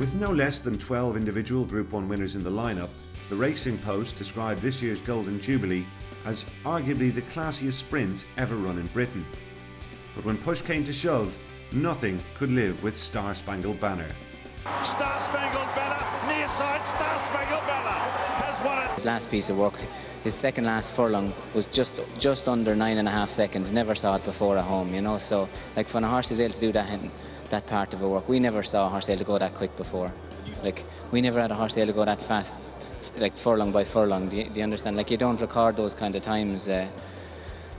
With no less than 12 individual Group 1 winners in the lineup, the Racing Post described this year's Golden Jubilee as arguably the classiest sprint ever run in Britain. But when push came to shove, nothing could live with Star Spangled Banner. Star Spangled Banner, near side, Star Spangled Banner has won it. His last piece of work, his second last furlong, was just under 9.5 seconds. Never saw it before at home, you know. So, like, when a horse is able to do that part of a work, we never saw a horse able to go that quick before. Like, we never had a horse able to go that fast, like furlong by furlong. Do you understand? Like, you don't record those kind of times.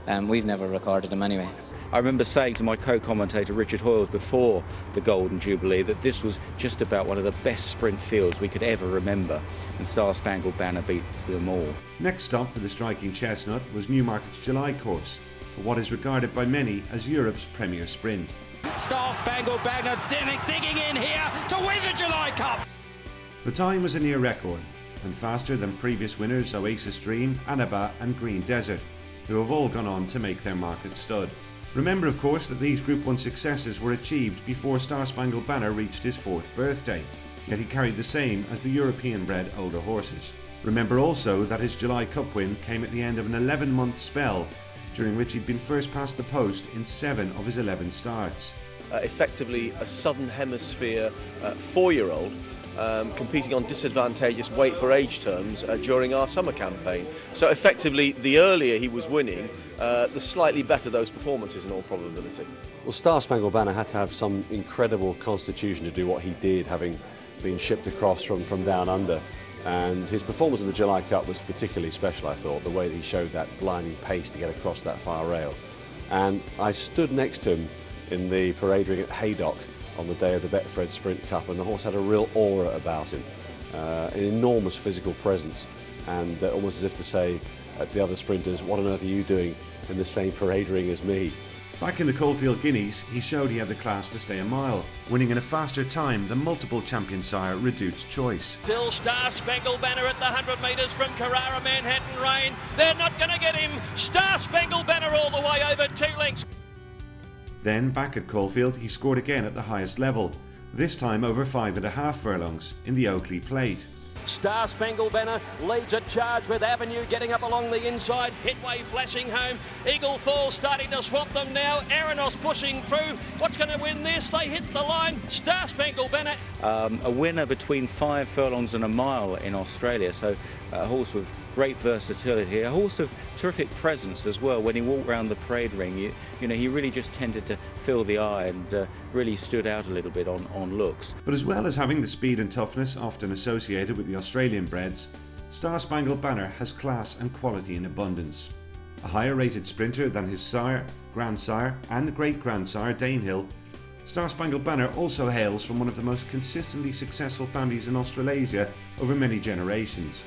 We've never recorded them anyway. I remember saying to my co-commentator Richard Hoyles before the Golden Jubilee that this was just about one of the best sprint fields we could ever remember, and Star Spangled Banner beat them all. Next stop for the striking chestnut was Newmarket's July course, for what is regarded by many as Europe's premier sprint. Star Spangled Banner digging in here to win the July Cup. The time was a near record, and faster than previous winners Oasis Dream, Annaba and Green Desert, who have all gone on to make their mark at stud. Remember, of course, that these Group 1 successes were achieved before Star Spangled Banner reached his 4th birthday, yet he carried the same as the European-bred older horses. Remember also that his July Cup win came at the end of an 11-month spell, during which he'd been first past the post in 7 of his 11 starts. Effectively a Southern Hemisphere 4-year-old competing on disadvantageous weight for age terms during our summer campaign. So effectively, the earlier he was winning, the slightly better those performances in all probability. Well, Star Spangled Banner had to have some incredible constitution to do what he did, having been shipped across from down under. And his performance in the July Cup was particularly special, I thought, the way that he showed that blinding pace to get across that far rail. And I stood next to him in the parade ring at Haydock on the day of the Betfred Sprint Cup, and the horse had a real aura about him, an enormous physical presence, and almost as if to say to the other sprinters, what on earth are you doing in the same parade ring as me? Back in the Coalfield Guineas, he showed he had the class to stay a mile, winning in a faster time than multiple champion sire Reduced Choice. Still Star Spangled Banner at the 100 metres from Carrara Manhattan Rain. They're not going to get him. Star Spangled Banner all the way over 2 lengths. Then, back at Coalfield, he scored again at the highest level, this time over 5.5 furlongs in the Oakley Plate. Star Spangled Banner leads a charge with Avenue getting up along the inside. Hitway flashing home. Eagle Falls starting to swamp them now. Aranos pushing through. What's going to win this? They hit the line. Star Spangled Banner. A winner between 5 furlongs and a mile in Australia, so a horse with great versatility, a horse of terrific presence as well. When he walked around the parade ring, you know, he really just tended to fill the eye and really stood out a little bit on looks. But as well as having the speed and toughness often associated with the Australian breds, Star Spangled Banner has class and quality in abundance. A higher rated sprinter than his sire, grandsire and great-grandsire Danehill, Star Spangled Banner also hails from one of the most consistently successful families in Australasia over many generations.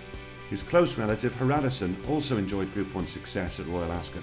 His close relative Haraldson also enjoyed Group 1 success at Royal Ascot,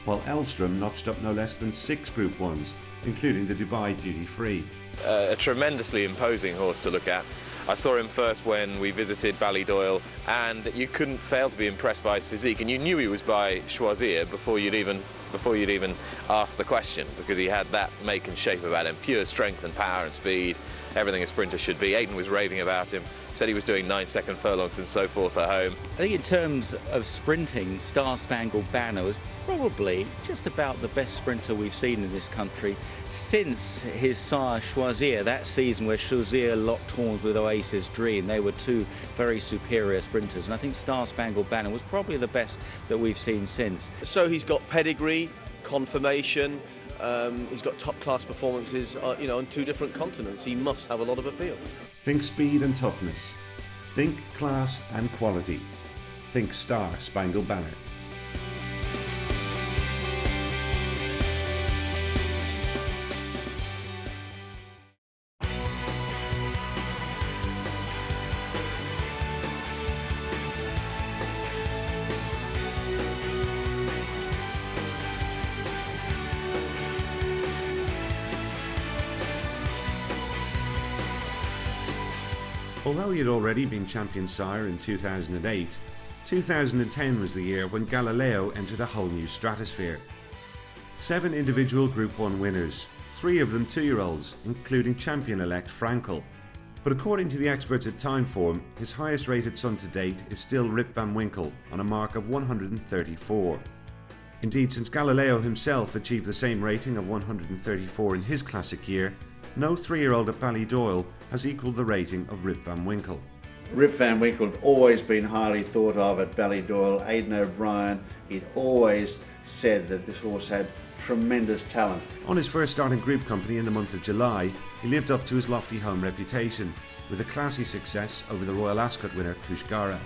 while Elvstrom notched up no less than 6 Group 1s, including the Dubai Duty Free. A tremendously imposing horse to look at. I saw him first when we visited Ballydoyle, and you couldn't fail to be impressed by his physique, and you knew he was by Choisir before you'd even asked the question, because he had that make and shape about him, pure strength and power and speed, everything a sprinter should be. Aidan was raving about him, said he was doing 9-second furlongs and so forth at home. I think in terms of sprinting, Star Spangled Banner was probably just about the best sprinter we've seen in this country since his sire Choisir, that season where Choisir locked horns with Oasis Dream. They were 2 very superior sprinters, and I think Star Spangled Banner was probably the best that we've seen since. So he's got pedigree, confirmation, he's got top-class performances you know, on 2 different continents. He must have a lot of appeal. Think speed and toughness. Think class and quality. Think Star Spangled Banner. Although he had already been champion sire in 2008, 2010 was the year when Galileo entered a whole new stratosphere. 7 individual Group 1 winners, 3 of them 2-year-olds, including champion-elect Frankel. But according to the experts at Timeform, his highest rated son to date is still Rip Van Winkle on a mark of 134. Indeed, since Galileo himself achieved the same rating of 134 in his classic year, no 3-year-old at Ballydoyle has equalled the rating of Rip Van Winkle. Rip Van Winkle had always been highly thought of at Ballydoyle. Aidan O'Brien, he'd always said that this horse had tremendous talent. On his first start in Group Company in the month of July, he lived up to his lofty home reputation, with a classy success over the Royal Ascot winner Kushgara.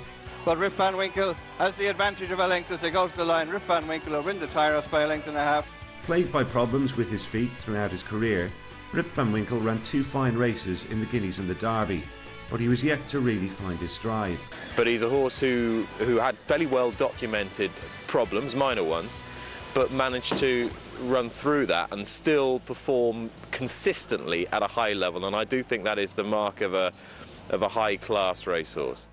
But Rip Van Winkle has the advantage of a length as they go to the line. Rip Van Winkle will win the Tyros by a length and a half. Plagued by problems with his feet throughout his career, Rip Van Winkle ran 2 fine races in the Guineas and the Derby, but he was yet to really find his stride. But he's a horse who had fairly well documented problems, minor ones, but managed to run through that and still perform consistently at a high level, and I do think that is the mark of a high-class racehorse.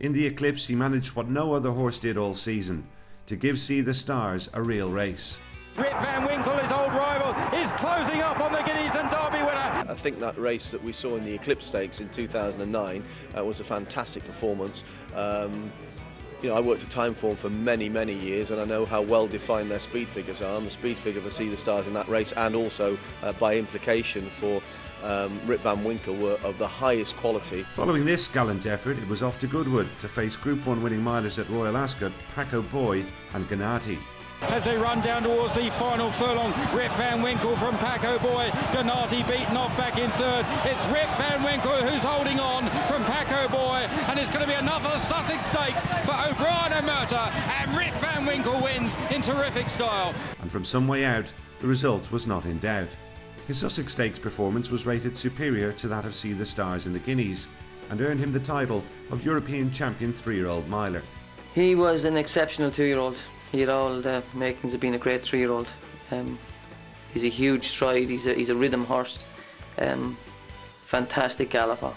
In the Eclipse, he managed what no other horse did all season, to give See the Stars a real race. Rip Van Winkle, his old rival, is closing up on the Guineas and Derby winner. I think that race that we saw in the Eclipse Stakes in 2009 was a fantastic performance. You know, I worked at Timeform for many, many years, and I know how well defined their speed figures are, and the speed figure for See the Stars in that race, and also by implication for Rip Van Winkle, were of the highest quality. Following this gallant effort, it was off to Goodwood to face Group 1 winning milers at Royal Ascot, Paco Boy and Gennady. As they run down towards the final furlong, Rip Van Winkle from Paco Boy, Gennady beaten off back in third. It's Rip Van Winkle who's holding on from Paco Boy, and it's going to be another Sussex Stakes for O'Brien and Murta, and Rip Van Winkle wins in terrific style. And from some way out, the result was not in doubt. His Sussex Stakes performance was rated superior to that of See the Stars in the Guineas, and earned him the title of European Champion 3-year-old miler. He was an exceptional 2-year-old. He had all the makings of being a great 3-year-old. He's a huge stride, he's a rhythm horse, fantastic galloper,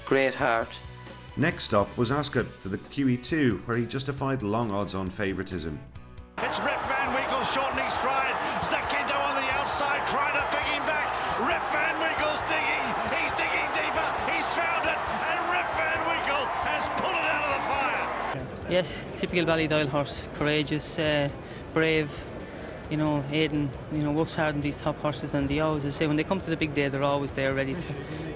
great heart. Next up was Ascot for the QE2, where he justified long odds-on favouritism. It's Rip Van Winkle shortening stride. Zakindo on the outside trying to pick him back. Rip Van Winkle's digging. He's digging deeper. He's found it. And Rip Van Winkle has pulled it out of the fire. Yes, typical Ballydoyle horse. Courageous, brave. You know, Aidan, you know, works hard on these top horses, and they always, say, when they come to the big day, they're always there ready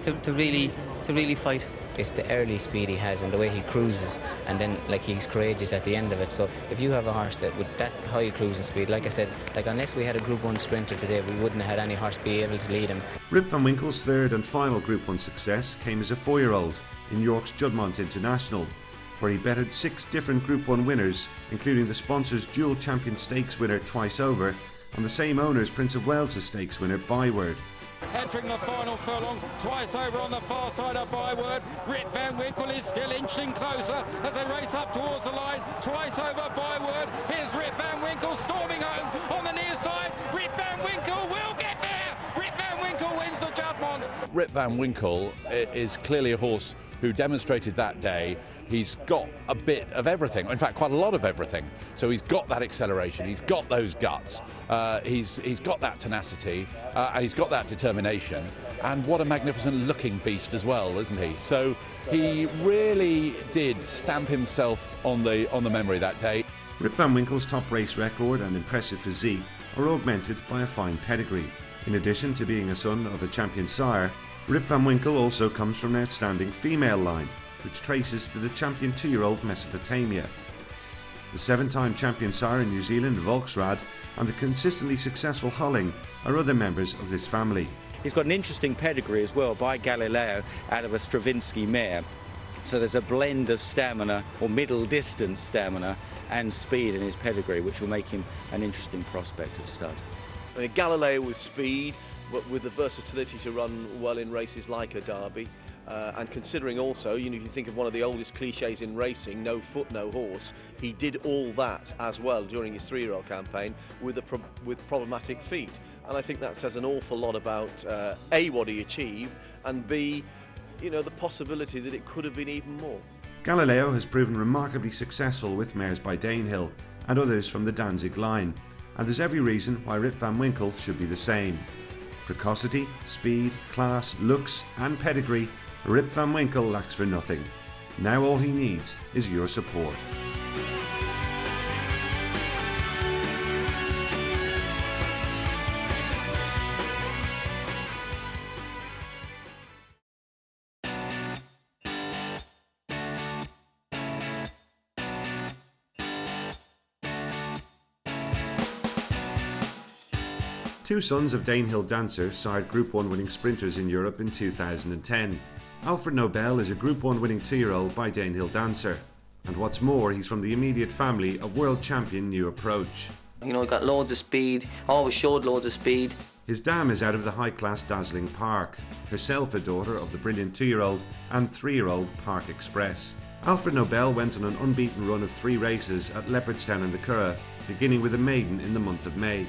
to really fight. It's the early speed he has and the way he cruises, and then like he's courageous at the end of it. So if you have a horse that with that high cruising speed, like I said, like unless we had a Group 1 sprinter today, we wouldn't have had any horse be able to lead him. Rip Van Winkle's third and final Group 1 success came as a 4-year-old in York's Juddmonte International, where he bettered 6 different Group 1 winners, including the sponsor's dual champion stakes winner Twice Over, and the same owner's Prince of Wales' stakes winner Byword. Entering the final furlong, Twice Over on the far side of Byword. Rip Van Winkle is still inching closer as they race up towards the line. Twice Over, Byword. Here's Rip Van Winkle storming home on the near side. Rip Van Winkle will get there. Rip Van Winkle wins the Juddmonte. Rip Van Winkle is clearly a horse who demonstrated that day he's got a bit of everything, in fact quite a lot of everything. So he's got that acceleration, he's got those guts, he's got that tenacity, and he's got that determination, and what a magnificent looking beast as well, isn't he? So he really did stamp himself on the memory that day. Rip Van Winkle's top race record and impressive physique are augmented by a fine pedigree. In addition to being a son of a champion sire, Rip Van Winkle also comes from an outstanding female line, which traces to the champion 2-year-old Mesopotamia. The 7-time champion sire in New Zealand, Volksrad, and the consistently successful Hulling are other members of this family. He's got an interesting pedigree as well by Galileo out of a Stravinsky mare. So there's a blend of stamina, or middle distance stamina, and speed in his pedigree, which will make him an interesting prospect at stud. I mean, Galileo with speed, but with the versatility to run well in races like a Derby, and considering also, you know, if you think of one of the oldest cliches in racing, no foot, no horse, he did all that as well during his 3-year-old campaign with problematic feet. And I think that says an awful lot about A, what he achieved, and B, you know, the possibility that it could have been even more. Galileo has proven remarkably successful with mares by Danehill and others from the Danzig line, and there's every reason why Rip Van Winkle should be the same. Precocity, speed, class, looks and pedigree Rip Van Winkle lacks for nothing. Now all he needs is your support. Two sons of Danehill Dancer sired Group 1 winning sprinters in Europe in 2010. Alfred Nobel is a Group 1 winning 2-year-old by Danehill Dancer. And what's more, he's from the immediate family of world champion New Approach. You know, he got loads of speed, always showed loads of speed. His dam is out of the high-class Dazzling Park, herself a daughter of the brilliant 2-year-old and 3-year-old Park Express. Alfred Nobel went on an unbeaten run of 3 races at Leopardstown and the Curragh, beginning with a maiden in the month of May.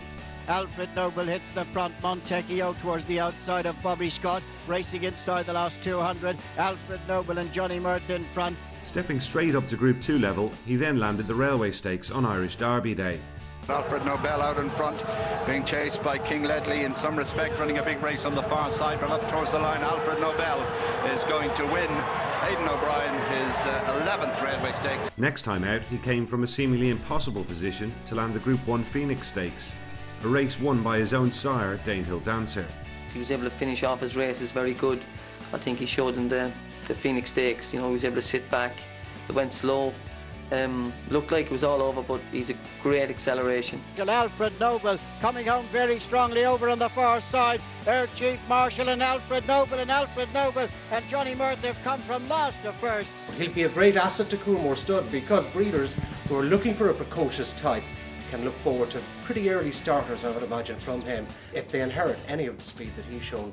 Alfred Noble hits the front, Montecchio towards the outside of Bobby Scott, racing inside the last 200, Alfred Noble and Johnny Murth in front. Stepping straight up to Group 2 level, he then landed the Railway Stakes on Irish Derby Day. Alfred Nobel out in front, being chased by King Ledley, in some respect running a big race on the far side, but up towards the line Alfred Nobel is going to win. Aidan O'Brien, his 11th Railway Stakes. Next time out, he came from a seemingly impossible position to land the Group 1 Phoenix Stakes, a race won by his own sire, Danehill Dancer. He was able to finish off his races very good. I think he showed in the Phoenix Stakes. You know, he was able to sit back. They went slow. Looked like it was all over, but he's a great acceleration. Alfred Noble coming home very strongly over on the far side. Air Chief Marshal and Alfred Noble and Johnny Murth have come from last to first. He'll be a great asset to Coolmore stud because breeders who are looking for a precocious type can look forward to pretty early starters, I would imagine, from him. If they inherit any of the speed that he's shown,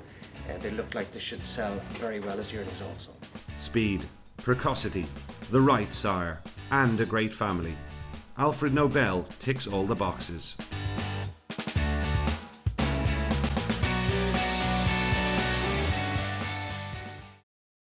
they look like they should sell very well as yearlings also. Speed, precocity, the right sire, and a great family. Alfred Nobel ticks all the boxes.